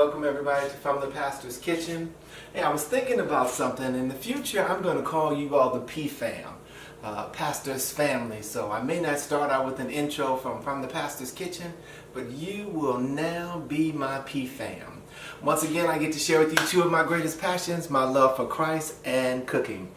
Welcome everybody from the Pastor's Kitchen. Hey, I was thinking about something. In the future, I'm going to call you all the P-Fam, Pastor's Family. So I may not start out with an intro from the Pastor's Kitchen, but you will now be my P-Fam. Once again, I get to share with you two of my greatest passions, my love for Christ and cooking.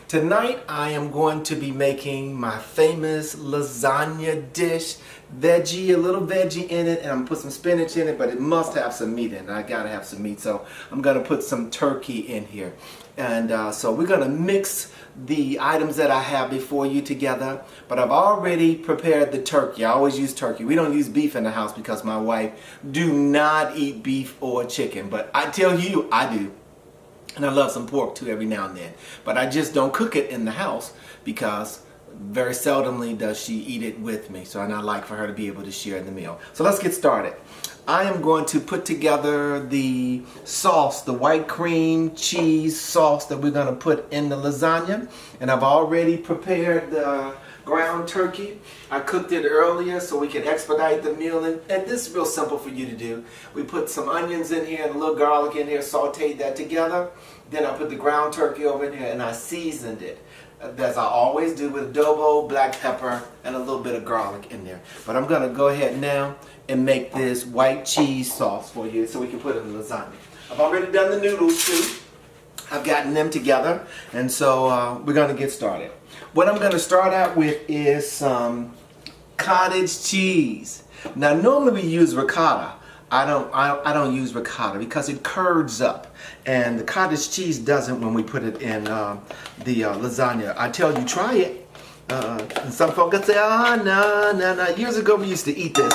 Tonight, I am going to be making my famous lasagna dish. A little veggie in it, and I'm going to put some spinach in it, but it must have some meat in it. I gotta have some meat, so I'm going to put some turkey in here. And so we're going to mix the items that I have before you together, but I've already prepared the turkey. I always use turkey. We don't use beef in the house because my wife do not eat beef or chicken, but I tell you, I do. And I love some pork too every now and then. But I just don't cook it in the house because very seldomly does she eat it with me. So I like for her to be able to share the meal. So let's get started. I am going to put together the sauce, the white cream cheese sauce that we're going to put in the lasagna. And I've already prepared the ground turkey. I cooked it earlier so we can expedite the meal, and this is real simple for you to do. We put some onions in here and a little garlic in here, sauteed that together. Then I put the ground turkey over in here and I seasoned it, as I always do, with adobo, black pepper, and a little bit of garlic in there. But I'm going to go ahead now and make this white cheese sauce for you so we can put it in the lasagna. I've already done the noodles too. I've gotten them together, and so we're going to get started. What I'm going to start out with is some cottage cheese. Now, normally we use ricotta. I don't use ricotta because it curds up, and the cottage cheese doesn't when we put it in the lasagna. I tell you, try it. And some folks say, no. Years ago, we used to eat this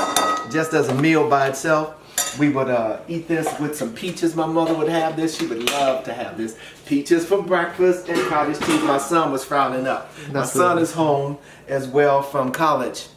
just as a meal by itself. We would eat this with some peaches. My mother would have this. She would love to have this. Peaches for breakfast and cottage cheese. My son was frowning up. My son is home as well from college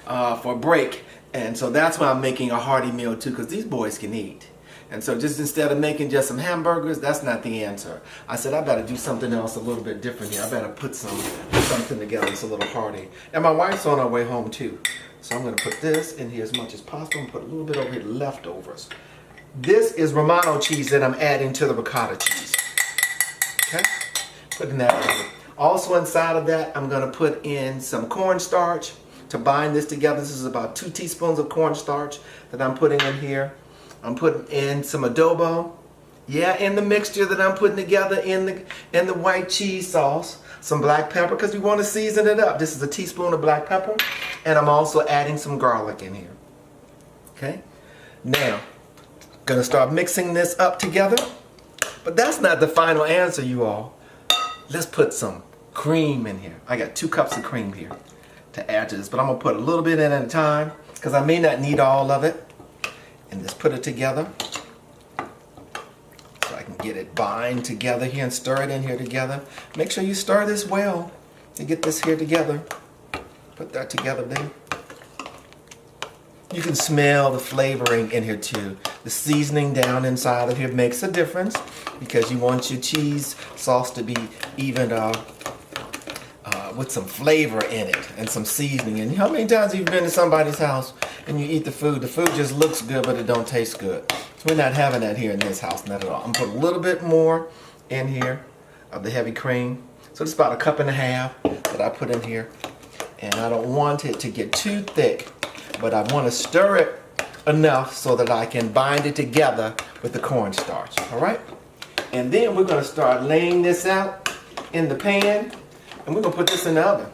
for break. And so that's why I'm making a hearty meal too, because these boys can eat. And so just instead of making just some hamburgers, that's not the answer. I said I better do something else a little bit different here. I better put something together that's a little hearty. And my wife's on her way home too. So I'm going to put this in here as much as possible and put a little bit over here, leftovers. This is Romano cheese that I'm adding to the ricotta cheese. Okay? Putting that in. Also inside of that, I'm going to put in some cornstarch to bind this together. This is about 2 teaspoons of cornstarch that I'm putting in here. I'm putting in some adobo. Yeah, in the mixture that I'm putting together in the white cheese sauce. Some black pepper because we want to season it up. This is a teaspoon of black pepper. And I'm also adding some garlic in here. Okay? Now, going to start mixing this up together. But that's not the final answer, you all. Let's put some cream in here. I got 2 cups of cream here to add to this. But I'm going to put a little bit in at a time because I may not need all of it. And just put it together. So I can get it bind together here and stir it in here together. Make sure you stir this well to get this here together. Put that together there. You can smell the flavoring in here too. The seasoning down inside of here makes a difference because you want your cheese sauce to be even with some flavor in it and some seasoning. And how many times have you been to somebody's house and you eat the food just looks good but it don't taste good? So we're not having that here in this house, not at all. I'm going to put a little bit more in here of the heavy cream. So it's about 1.5 cups that I put in here. And I don't want it to get too thick, but I want to stir it enough so that I can bind it together with the cornstarch. All right? And then we're going to start laying this out in the pan, and we're going to put this in the oven.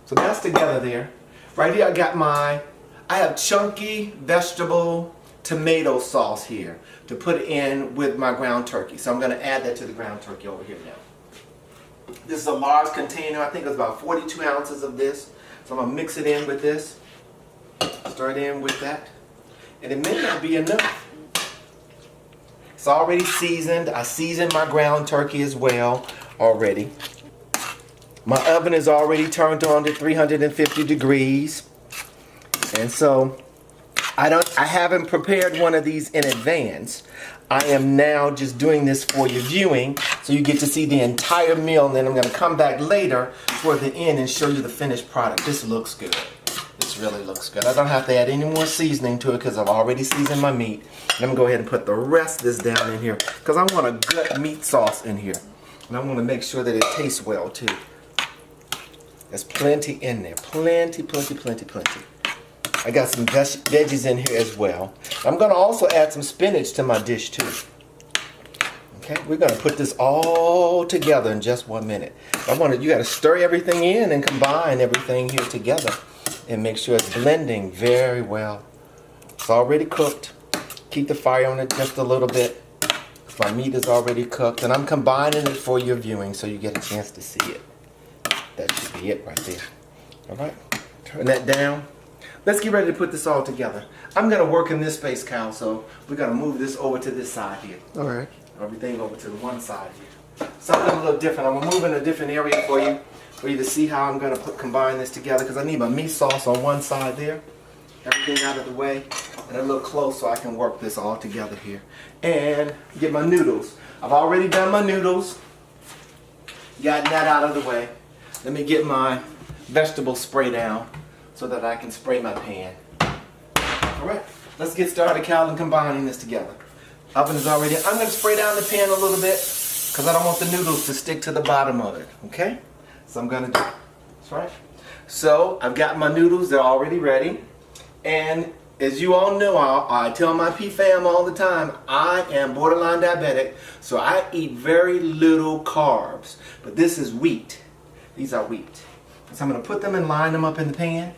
So that's together there. Right here I have chunky vegetable tomato sauce here to put in with my ground turkey. So I'm going to add that to the ground turkey over here now. This is a large container. I think it's about 42 ounces of this. So I'm going to mix it in with this, stir it in with that, and it may not be enough. It's already seasoned. I seasoned my ground turkey as well already. My oven is already turned on to 350 degrees, and so I haven't prepared one of these in advance. I am now just doing this for your viewing so you get to see the entire meal, and then I'm going to come back later toward the end and show you the finished product. This looks good. It's really looks good. I don't have to add any more seasoning to it because I've already seasoned my meat. And I'm going to go ahead and put the rest of this down in here because I want a good meat sauce in here. And I want to make sure that it tastes well too. There's plenty in there. Plenty. I got some veggies in here as well. I'm going to also add some spinach to my dish too. Okay, we're going to put this all together in just 1 minute. You got to stir everything in and combine everything here together and make sure it's blending very well. It's already cooked. Keep the fire on it just a little bit. My meat is already cooked and I'm combining it for your viewing so you get a chance to see it. That should be it right there. All right, turn that down. Let's get ready to put this all together. I'm going to work in this space, Kyle, so we're going to move this over to this side here. All right. Everything over to the one side here. Something a little different. I'm going to move in a different area for you to see how I'm going to combine this together because I need my meat sauce on one side there. Everything out of the way and a little close so I can work this all together here. And get my noodles. I've already done my noodles. Gotten that out of the way. Let me get my vegetable spray down so that I can spray my pan. Alright, let's get started, Cal, and combining this together. Oven is already in. I'm going to spray down the pan a little bit because I don't want the noodles to stick to the bottom of it. Okay? So I'm going to do it. That's right. So I've got my noodles. They're already ready. And as you all know, I tell my P-fam all the time, I am borderline diabetic, so I eat very little carbs. But this is wheat. These are wheat. So I'm going to put them and line them up in the pan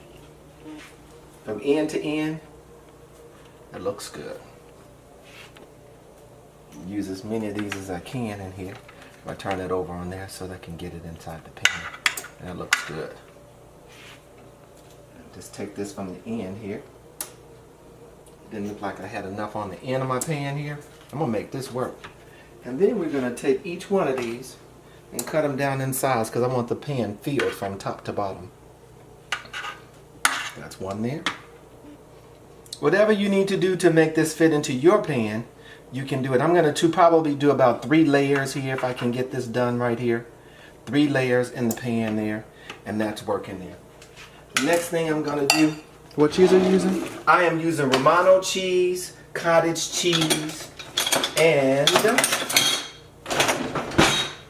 from end to end. It looks good. Use as many of these as I can in here. I turn it over on there so that I can get it inside the pan. And it looks good. Just take this from the end here. Didn't look like I had enough on the end of my pan here. I'm going to make this work. And then we're going to take each one of these and cut them down in size because I want the pan filled from top to bottom. That's one there. Whatever you need to do to make this fit into your pan, you can do it. I'm going to probably do about 3 layers here if I can get this done right here. 3 layers in the pan there, and that's working there. The next thing I'm going to do, What cheese are you using? I am using Romano cheese, cottage cheese, and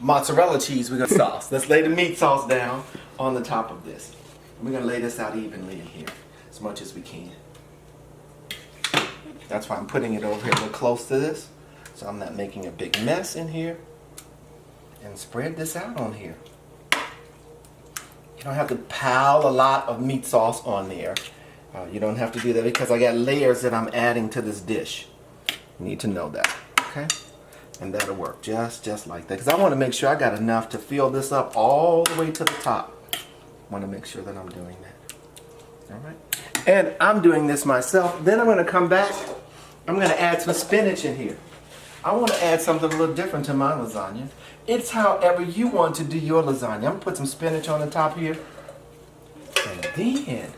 mozzarella cheese. We're going to sauce. Let's lay the meat sauce down on the top of this. We're going to lay this out evenly in here as much as we can. That's why I'm putting it over here a little close to this, so I'm not making a big mess in here. And spread this out on here. You don't have to pile a lot of meat sauce on there. You don't have to do that because I got layers that I'm adding to this dish. You need to know that, okay? And that'll work just like that. Because I want to make sure I got enough to fill this up all the way to the top. I want to make sure that I'm doing that. All right? And I'm doing this myself. Then I'm going to come back. I'm going to add some spinach in here. I want to add something a little different to my lasagna. It's however you want to do your lasagna. I'm going to put some spinach on the top here. And then,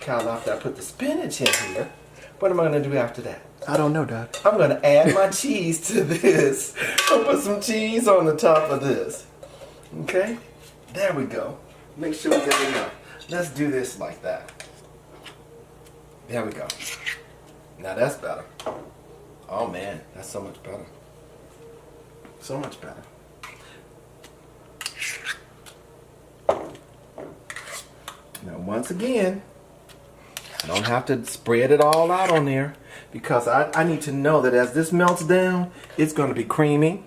Kyle, after I put the spinach in here, what am I going to do after that? I don't know, Dad. I'm going to add my cheese to this. I'll put some cheese on the top of this. Okay? There we go. Make sure we get enough. Let's do this like that. There we go. Now that's better. Oh man, that's so much better. So much better. Now once again, I don't have to spread it all out on there because I need to know that as this melts down, it's going to be creamy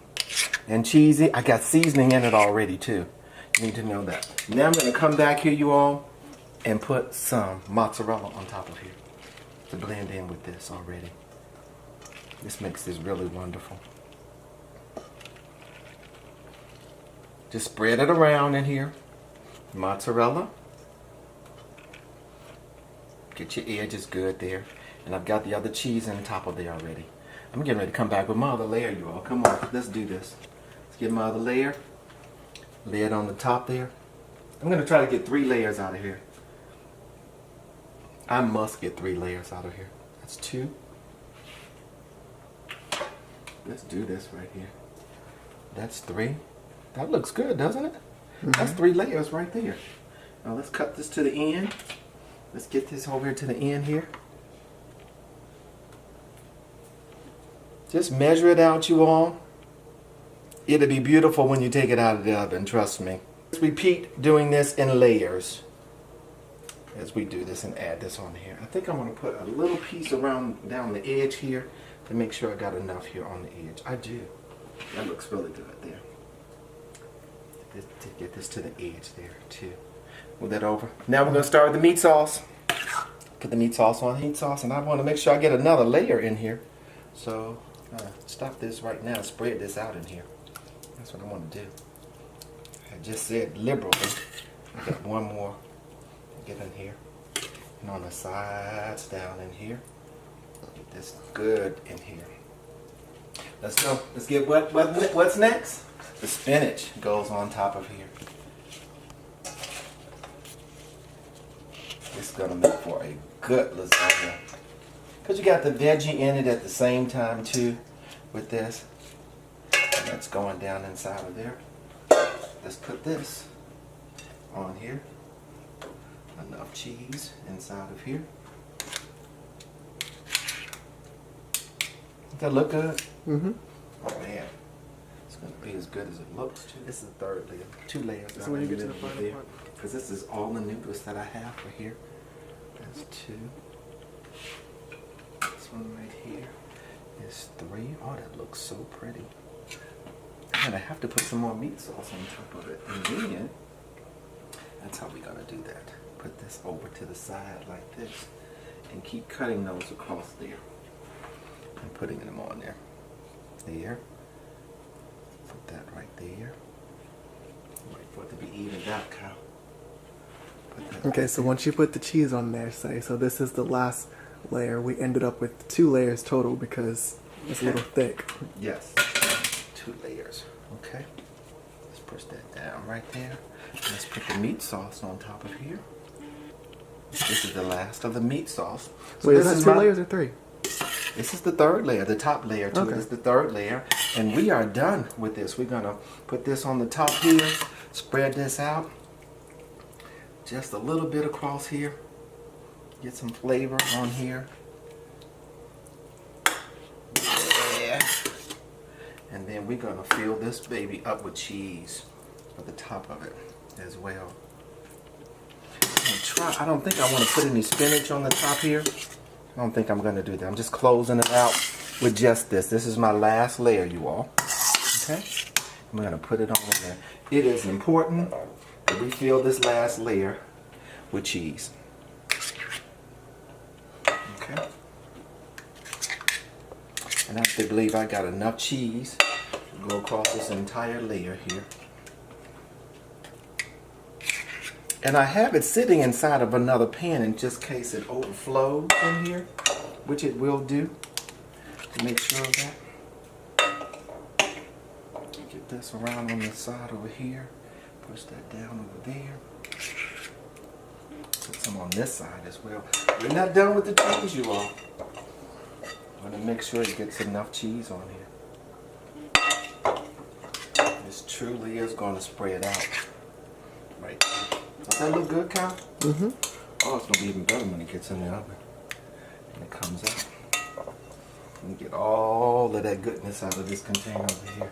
and cheesy. I got seasoning in it already too. You need to know that. Now I'm going to come back here, you all, and put some mozzarella on top of here to blend in with this already. This makes this really wonderful. Just spread it around in here. Mozzarella. Get your edges good there. And I've got the other cheese on top of there already. I'm getting ready to come back with my other layer, you all. Come on, let's do this. Let's get my other layer. Lay it on the top there. I'm going to try to get 3 layers out of here. I must get 3 layers out of here. That's 2. Let's do this right here. That's 3. That looks good, doesn't it? Mm-hmm. That's 3 layers right there. Now let's cut this to the end Let's get this over here to the end here. Just measure it out, you all. It'll be beautiful when you take it out of the oven, trust me. Let's repeat doing this in layers as we do this and add this on here. I think I'm going to put a little piece around down the edge here to make sure I got enough here on the edge. I do. That looks really good there. To get this to the edge there too. Move that over. Now we're going to start with the meat sauce. Put the meat sauce on meat sauce, and I want to make sure I get another layer in here. So stop this right now. Spread this out in here. That's what I want to do. I just said liberally. I got one more. Get in here, and on the sides down in here. Get this good in here. Let's go. Let's get what's next? The spinach goes on top of here. It's gonna make for a good lasagna. Cause you got the veggie in it at the same time too, with this. And that's going down inside of there. Let's put this on here. Enough cheese inside of here. Does that look good? Mm-hmm. Oh man. It's going to be as good as it looks too. This is the third layer. 2 layers. So when you get to the final part. Because this is all the noodles that I have for here. That's 2. This one right here is 3. Oh, that looks so pretty. And I have to put some more meat sauce on top of it. And then, that's how we're going to do that. Put this over to the side like this and keep cutting those across there and putting them on there. There. Put that right there. Wait for it to be evened out, Kyle. Okay, so once you put the cheese on there, say, so this is the last layer. We ended up with 2 layers total because it's a little thick. Yes, 2 layers. Okay. Let's push that down right there. Let's put the meat sauce on top of here. This is the last of the meat sauce. So wait, is that 2 layers or 3? This is the 3rd layer. The top layer to it is the 3rd layer. And we are done with this. We're going to put this on the top here. Spread this out. Just a little bit across here. Get some flavor on here. Yeah. And then we're going to fill this baby up with cheese at the top of it as well. I don't think I want to put any spinach on the top here. I don't think I'm going to do that. I'm just closing it out with just this. This is my last layer, you all. Okay? I'm going to put it on there. It is important that we fill this last layer with cheese. Okay? And I have to believe I got enough cheese to go across this entire layer here. And I have it sitting inside of another pan in just case it overflows in here, which it will do, to make sure of that. Get this around on the side over here. Push that down over there. Put some on this side as well. We're not done with the cheese, you all. I want to make sure it gets enough cheese on here. This truly is going to spread out right there. Does that look good, Kyle? Mm-hmm. Oh, it's going to be even better when it gets in the oven. And it comes out. And get all of that goodness out of this container over here.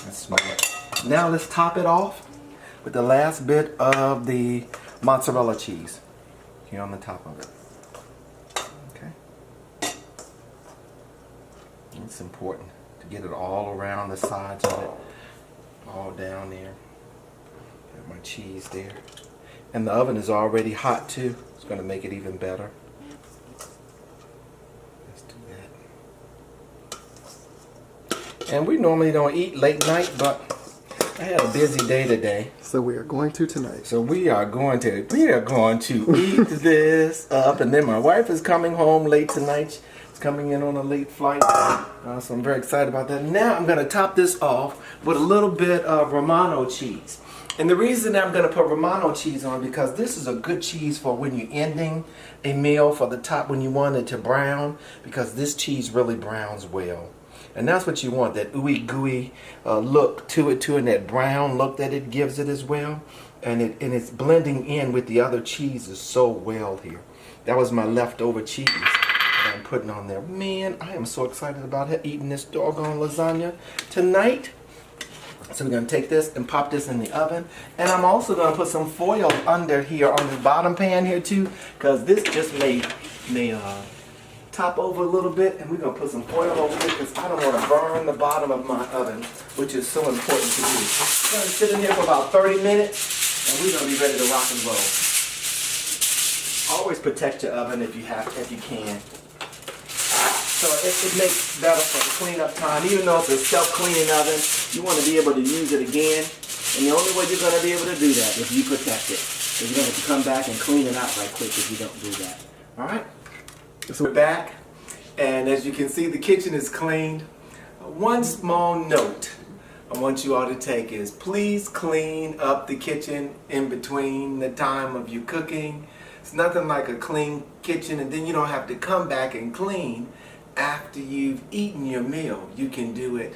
That's smart. Now let's top it off with the last bit of the mozzarella cheese here on the top of it. Okay. It's important to get it all around the sides of it, all down there. Got my cheese there. And the oven is already hot too. It's going to make it even better. Let's do that. And we normally don't eat late night, but I had a busy day today. So we are going to tonight. So we are going to eat this up. And then my wife is coming home late tonight. She's coming in on a late flight. So I'm very excited about that. Now I'm going to top this off with a little bit of Romano cheese. And the reason I'm going to put Romano cheese on because this is a good cheese for when you're ending a meal for the top when you want it to brown, because this cheese really browns well. And that's what you want, that ooey gooey look to it too, and that brown look that it gives it as well. and it's blending in with the other cheeses so well here. That was my leftover cheese that I'm putting on there. Man, I am so excited about eating this doggone lasagna tonight. So we're going to take this and pop this in the oven. And I'm also going to put some foil under here on the bottom pan here too, because this just may top over a little bit, and we're going to put some foil over it because I don't want to burn the bottom of my oven, which is so important to do. We're going to sit in here for about 30 minutes, and we're going to be ready to rock and roll. Always protect your oven if you can. So it makes better for the cleanup time. Even though it's a self-cleaning oven, you want to be able to use it again. And the only way you're going to be able to do that is you protect it. So you're going to have to come back and clean it out right quick if you don't do that. All right? So we're back. And as you can see, the kitchen is cleaned. One small note I want you all to take is please clean up the kitchen in between the time of you cooking. It's nothing like a clean kitchen, and then you don't have to come back and clean after you've eaten your meal. You can do it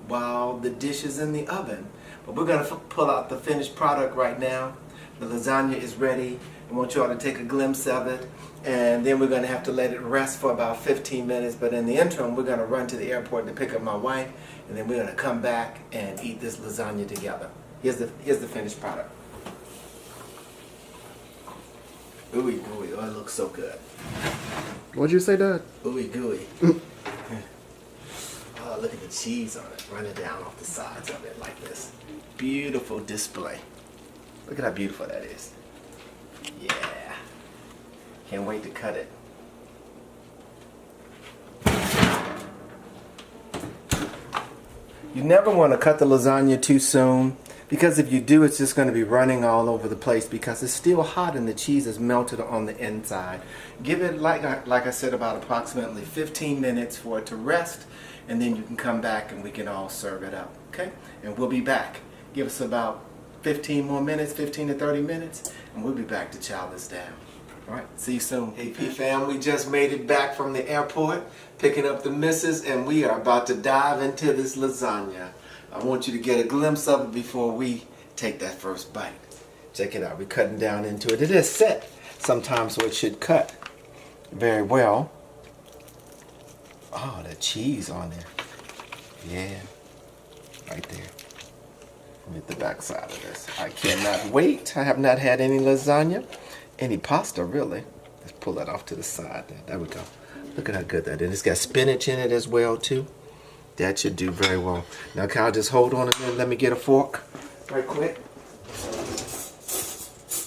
while the dish is in the oven. But we're going to pull out the finished product right now. The lasagna is ready. I want you all to take a glimpse of it, and then we're going to have to let it rest for about 15 minutes. But in the interim, we're going to run to the airport to pick up my wife, and then we're going to come back and eat this lasagna together. Here's the finished product. Ooey gooey, oh, it looks so good. What'd you say, Dad? Ooey gooey. Oh, look at the cheese on it, running down off the sides of it like this. Beautiful display. Look at how beautiful that is. Yeah. Can't wait to cut it. You never want to cut the lasagna too soon, because if you do, it's just going to be running all over the place because it's still hot and the cheese is melted on the inside. Give it, like I said, about approximately 15 minutes for it to rest, and then you can come back and we can all serve it up, okay? And we'll be back. Give us about 15 more minutes, 15 to 30 minutes, and we'll be back to chow this down. All right, see you soon. Hey, P fam, we just made it back from the airport, picking up the missus, and we are about to dive into this lasagna. I want you to get a glimpse of it before we take that first bite. Check it out. We're cutting down into it. It is set sometimes, so it should cut very well. Oh, the cheese on there. Yeah, right there. Let me get the back side of this. I cannot wait. I have not had any lasagna, any pasta really. Let's pull that off to the side. There we go. Look at how good that is. It's got spinach in it as well too. That should do very well. Now, can I just hold on a minute? Let me get a fork right quick.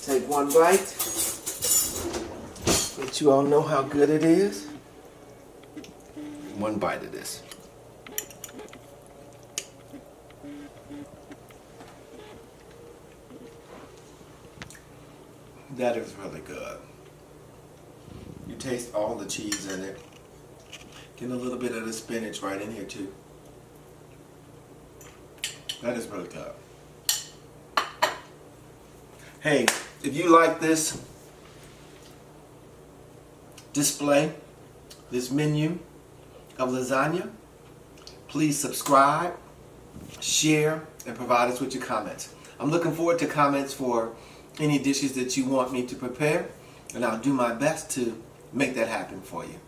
Take one bite. Let you all know how good it is. One bite of this. That is really good. You taste all the cheese in it. Get a little bit of the spinach right in here too. That is really good. Hey, if you like this display, this menu of lasagna, please subscribe, share, and provide us with your comments. I'm looking forward to comments for any dishes that you want me to prepare, and I'll do my best to make that happen for you.